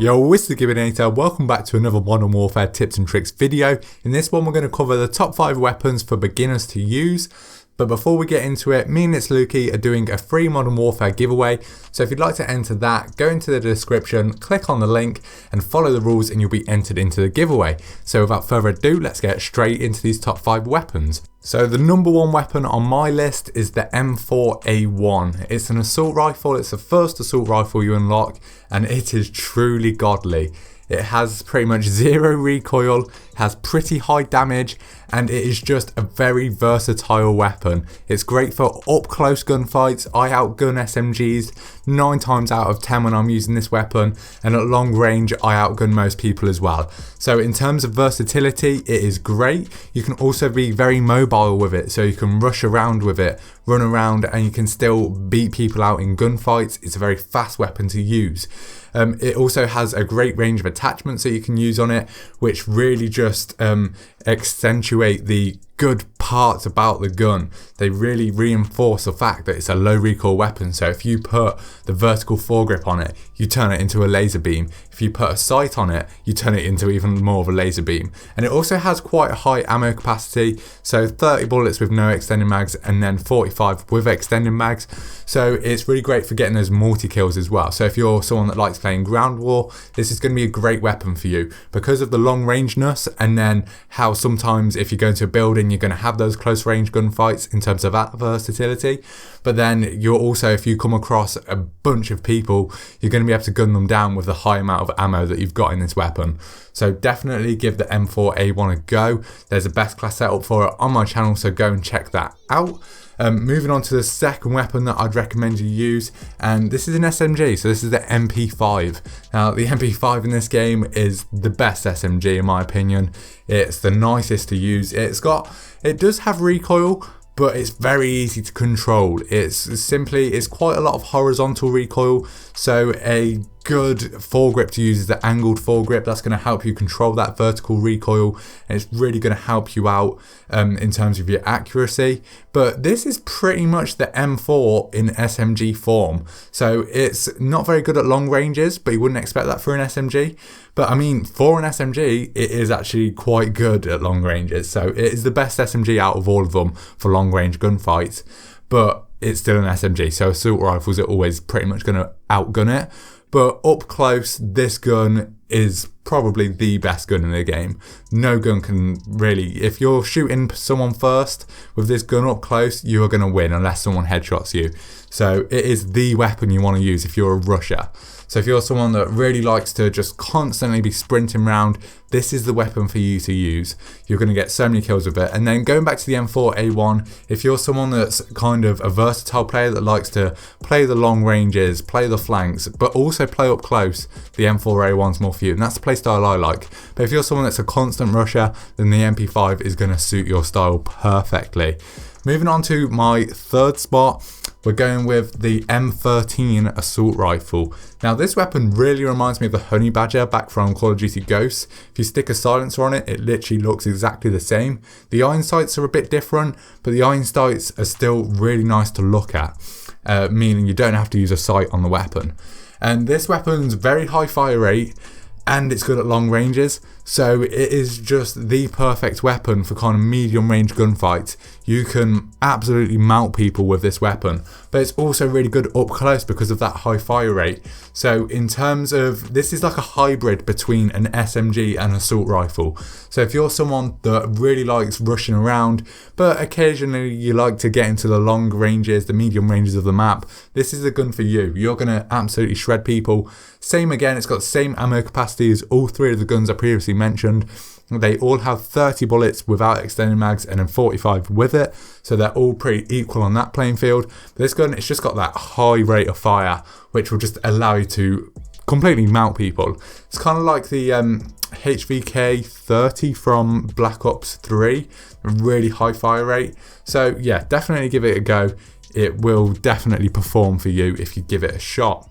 Yo, it's TheGIBBYNATR. Welcome back to another Modern Warfare tips and tricks video. In this one, we're going to cover the top 5 weapons for beginners to use. But before we get into it, me and It's Lukey are doing a free Modern Warfare giveaway. So if you'd like to enter that, go into the description, click on the link and follow the rules and you'll be entered into the giveaway. So without further ado, let's get straight into these top 5 weapons. So the number 1 weapon on my list is the M4A1. It's an assault rifle, it's the first assault rifle you unlock and it is truly godly. It has pretty much zero recoil, has pretty high damage, and it is just a very versatile weapon. It's great for up close gunfights. I outgun SMGs 9 times out of 10 when I'm using this weapon, and at long range I outgun most people as well. So in terms of versatility, it is great. You can also be very mobile with it, so you can rush around with it, run around, and you can still beat people out in gunfights. It's a very fast weapon to use. It also has a great range of attachments that you can use on it, which really just accentuate the good parts about the gun. They really reinforce the fact that it's a low recoil weapon. So if you put the vertical foregrip on it, you turn it into a laser beam. If you put a sight on it, you turn it into even more of a laser beam. And it also has quite a high ammo capacity, so 30 bullets with no extended mags and then 45 with extended mags. So it's really great for getting those multi-kills as well. So if you're someone that likes playing ground war, this is going to be a great weapon for you because of the long rangeness, and then how sometimes if you go into a building you're going to have those close range gunfights in terms of that versatility. But then you're also, if you come across a bunch of people, you're going to be able to gun them down with the high amount of ammo that you've got in this weapon. So definitely give the M4A1 a go. There's a best class setup for it on my channel, so go and check that out. Moving on to the second weapon that I'd recommend you use, and this is an SMG, so this is the MP5. Now the MP5 in this game is the best SMG in my opinion. It's the nicest to use. It does have recoil, but it's very easy to control. It's quite a lot of horizontal recoil, so a good foregrip to use is the angled foregrip. That's going to help you control that vertical recoil, and it's really going to help you out in terms of your accuracy. But this is pretty much the M4 in SMG form, so it's not very good at long ranges, but you wouldn't expect that for an SMG. But I mean, for an SMG, it is actually quite good at long ranges, so it is the best SMG out of all of them for long range gunfights. But it's still an SMG, so assault rifles are always pretty much going to outgun it. But up close, this gun is probably the best gun in the game. No gun can really, if you're shooting someone first with this gun up close, you are going to win unless someone headshots you. So it is the weapon you want to use if you're a rusher. So if you're someone that really likes to just constantly be sprinting around, this is the weapon for you to use. You're going to get so many kills with it. And then going back to the M4A1, if you're someone that's kind of a versatile player that likes to play the long ranges, play the flanks, but also play up close, the M4A1's more for you. And that's the play style I like. But if you're someone that's a constant rusher, then the MP5 is going to suit your style perfectly. Moving on to my third spot, we're going with the M13 assault rifle. Now this weapon really reminds me of the Honey Badger back from Call of Duty Ghosts. If you stick a silencer on it, it literally looks exactly the same. The iron sights are a bit different, but the iron sights are still really nice to look at, meaning you don't have to use a sight on the weapon. And this weapon's very high fire rate, and it's good at long ranges, so it is just the perfect weapon for kind of medium range gunfights. You can absolutely mount people with this weapon, but it's also really good up close because of that high fire rate. So in terms of, this is like a hybrid between an SMG and assault rifle. So if you're someone that really likes rushing around, but occasionally you like to get into the long ranges, the medium ranges of the map, this is a gun for you. You're going to absolutely shred people. Same again, it's got the same ammo capacity as all 3 of the guns I previously mentioned. They all have 30 bullets without extended mags and then 45 with it, so they're all pretty equal on that playing field. But this gun, it's just got that high rate of fire, which will just allow you to completely mount people. It's kind of like the HVK 30 from Black Ops 3, a really high fire rate. So yeah, definitely give it a go. It will definitely perform for you if you give it a shot.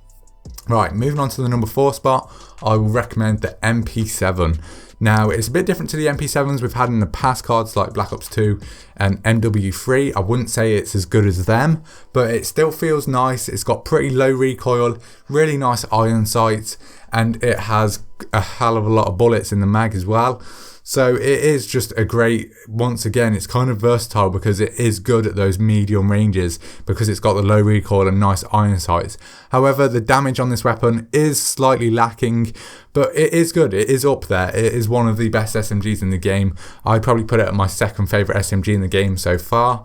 Right, moving on to the number 4 spot, I will recommend the MP7. Now, it's a bit different to the MP7s we've had in the past cards like Black Ops 2 and MW3. I wouldn't say it's as good as them, but it still feels nice. It's got pretty low recoil, really nice iron sights, and it has a hell of a lot of bullets in the mag as well. So it is just a great, once again, it's kind of versatile because it is good at those medium ranges because it's got the low recoil and nice iron sights. However, the damage on this weapon is slightly lacking, but it is good. It is up there. It is one of the best SMGs in the game. I'd probably put it at my second favourite SMG in the game so far.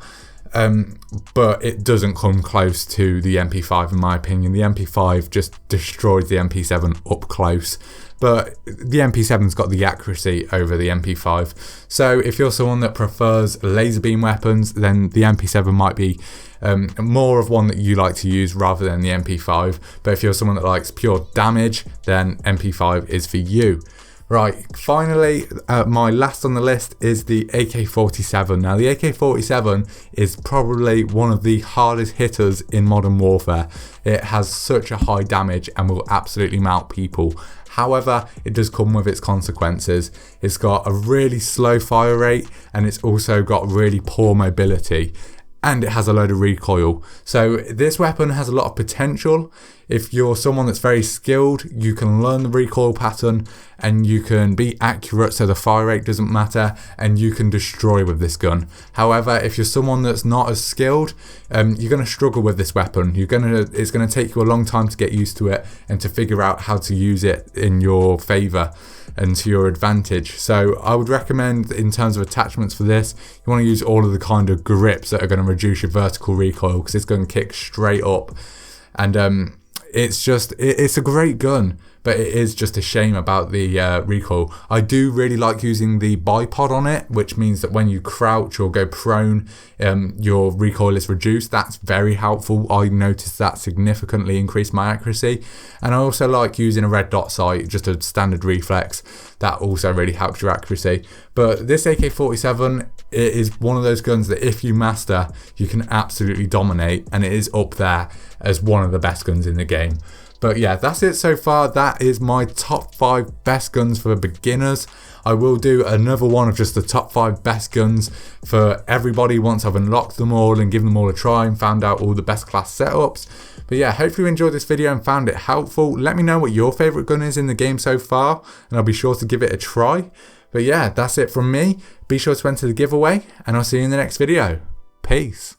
But it doesn't come close to the MP5 in my opinion. The MP5 just destroyed the MP7 up close. But the MP7's got the accuracy over the MP5. So if you're someone that prefers laser beam weapons, then the MP7 might be more of one that you like to use rather than the MP5. But if you're someone that likes pure damage, then MP5 is for you. Right, finally, my last on the list is the AK-47. Now, the AK-47 is probably one of the hardest hitters in Modern Warfare. It has such a high damage and will absolutely melt people. However, it does come with its consequences. It's got a really slow fire rate and it's also got really poor mobility. And it has a load of recoil. So this weapon has a lot of potential. If you're someone that's very skilled, you can learn the recoil pattern and you can be accurate so the fire rate doesn't matter and you can destroy with this gun. However, if you're someone that's not as skilled, you're going to struggle with this weapon. It's going to take you a long time to get used to it and to figure out how to use it in your favour and to your advantage. So I would recommend, in terms of attachments for this, you want to use all of the kind of grips that are going to reduce your vertical recoil because it's going to kick straight up. And it's a great gun, but it is just a shame about the recoil. I do really like using the bipod on it, which means that when you crouch or go prone, your recoil is reduced. That's very helpful. I noticed that significantly increased my accuracy. And I also like using a red dot sight, just a standard reflex. That also really helps your accuracy. But this AK-47, it is one of those guns that if you master, you can absolutely dominate, and it is up there as one of the best guns in the game. But yeah, that's it so far. That is my top 5 best guns for beginners. I will do another one of just the top 5 best guns for everybody once I've unlocked them all and given them all a try and found out all the best class setups. But yeah, hopefully you enjoyed this video and found it helpful. Let me know what your favourite gun is in the game so far, and I'll be sure to give it a try. But yeah, that's it from me. Be sure to enter the giveaway, and I'll see you in the next video. Peace.